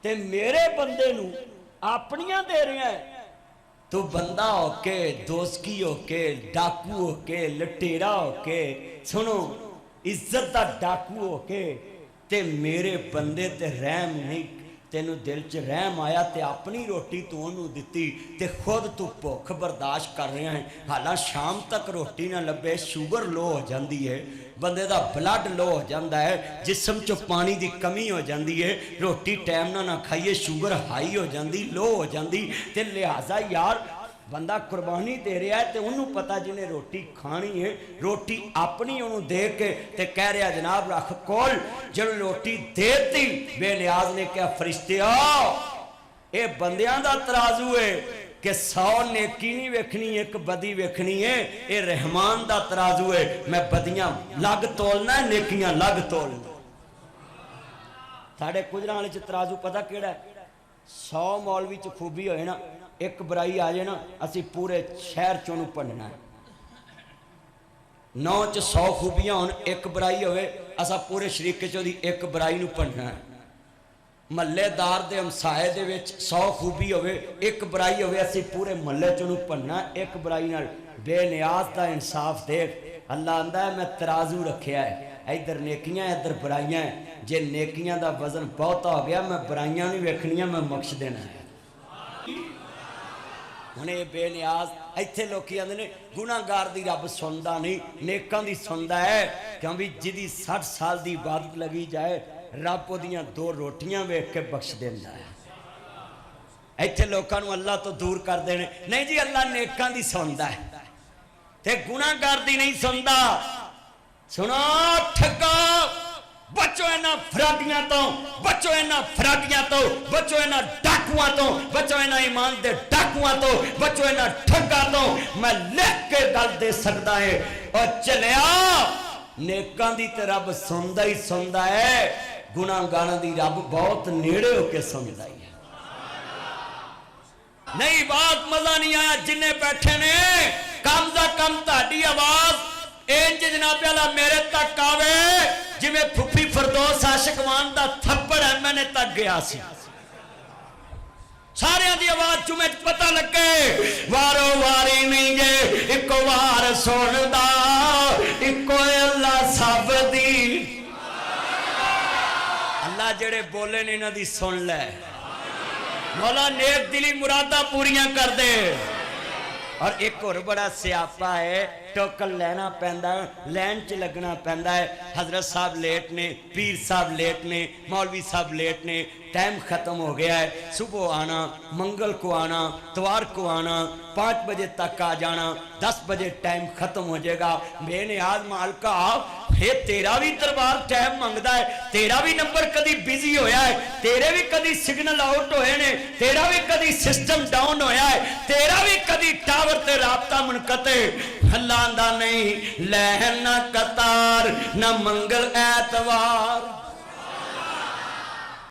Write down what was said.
ते मेरे बंदे नू अपनियां दे रहा है। तू बंदा होके, दोस्ती होके, डाकू होके, लटेरा होके, सुनो इज्जत दा डाकू होके ते मेरे बंदे ते रहम नहीं, तेनू दिल च रहम आया ते अपनी रोटी तू उन्होंने दिती ते खुद तू भुख बर्दाश्त कर रहा है। हालां शाम तक रोटी ना लभे, शुगर लो हो जाती है, बंदे दा ब्लड लो हो जाता है, जिसम च पानी की कमी हो जाती है, रोटी टाइम ना खाइए शुगर हाई हो जाती, लो हो जाती। ते लिहाजा यार बंदा कुर्बानी दे रहा है तो उन्होंने पता जिन्हें रोटी खानी है, रोटी अपनी उन्होंने दे के ते कह रहा जनाब रख कोल। जो रोटी देती बेनियाज ने क्या फरिश्ते आओ, ये बंदियां दा तराजू है कि 100 नेकी नहीं वेखनी, एक बदी वेखनी है। ये रहमान दा तराजू है, मैं बदियां लग तोलना, नेकियां लग तोलना। साढ़े गुजरां च तराजू पता केड़ा है? 100 मौलवी च खूबी होए ना, एक बुराई आ जाए ना, असी पूरे शहर चों भंडना है। 9 च 100 खूबियां होन, एक बुराई होवे, असा पूरे शरीके चों दी एक बुराई नूं भंडना है। महल्लेदार दे हमसाए दे विच 100 खूबी होवे, एक बुराई होवे, असी पूरे महल्ले चों भंडना एक बुराई नाल। बेनियाज दा इंसाफ देख, अल्लाह आंदा है मैं तराजू रखिया है, इधर नेकियां इधर बुराइयां है। जे नेकियां दा वजन बहुता हो गया, मैं बुराइयां नहीं वेखनियां, मैं बख्श देना है। हुण ये बेनियाज इत्थे लोकी आंदे ने गुनाहगार दी रब सुनदा नहीं, नेकां दी सुनदा है। क्योंकि जिहदी 60 साल दी इबादत लगी जाए, रब ओदियां 2 रोटियां वेख के बख्श देंदा है। इत्थे लोकां नूं अल्लाह तो दूर कर देने, नहीं जी अल्लाह नेकां दी सुनदा है ते गुनाहगार दी नहीं सुनदा। सुनो ठगा, बचो इन्हां फराडियां तो, बचो इन्हां फराडियां तो, बचो इन्हां डाकुआं तो, बचो इन्हां ईमान दे डाकुआं तो, बचो इन्हां ठगा तो। मैं लिख के गल दे सकदा है और चलिया नेकां दी ते रब सुनदा ही सुनदा है, गुनाहगारां दी रब बहुत नेड़े होके सुनदा है। नहीं बात मजा नहीं आया जिन्ने बैठे ने, कम से कम ताड़ी आवाज इंज जनाब वाला मेरे तक आवे जिवें फुफी फरदौस आशिकवान दा थप्पड़ एमएनए तक गया सी। सारियां दी आवाज जुमे पता लगे, वारो वारी नहीं जे इको वार सुनदा, इको अल्लाह सब दी। अल्लाह जेड़े बोले ने इन्हां दी सुन ले, मौला नेक दिली मुरादा पूरियां कर दे। और एक और बड़ा स्यापा है, टोकन लेना पैंदा, लैन च लगना पैंदा है। हजरत साहब लेट ने, पीर साहब लेट ने, मौलवी साहब लेट ने, टाइम खत्म हो गया है। सुबह आना, मंगल को आना, इतवार को आना, 5 बजे तक आ जाना, 10 बजे टाइम खत्म हो जाएगा। बेनियाज मालका फिर तेरा भी दरबार टाइम मंगदा है, तेरा भी नंबर कदी बिजी होया है, तेरे भी कदी सिग्नल आउट होए ने, तेरा भी कदी सिस्टम डाउन होया है, तेरा भी कदी टावर ते राबता मुनकते। अल्लाह दा नहीं लहन ना कतार ना मंगल ऐतवार,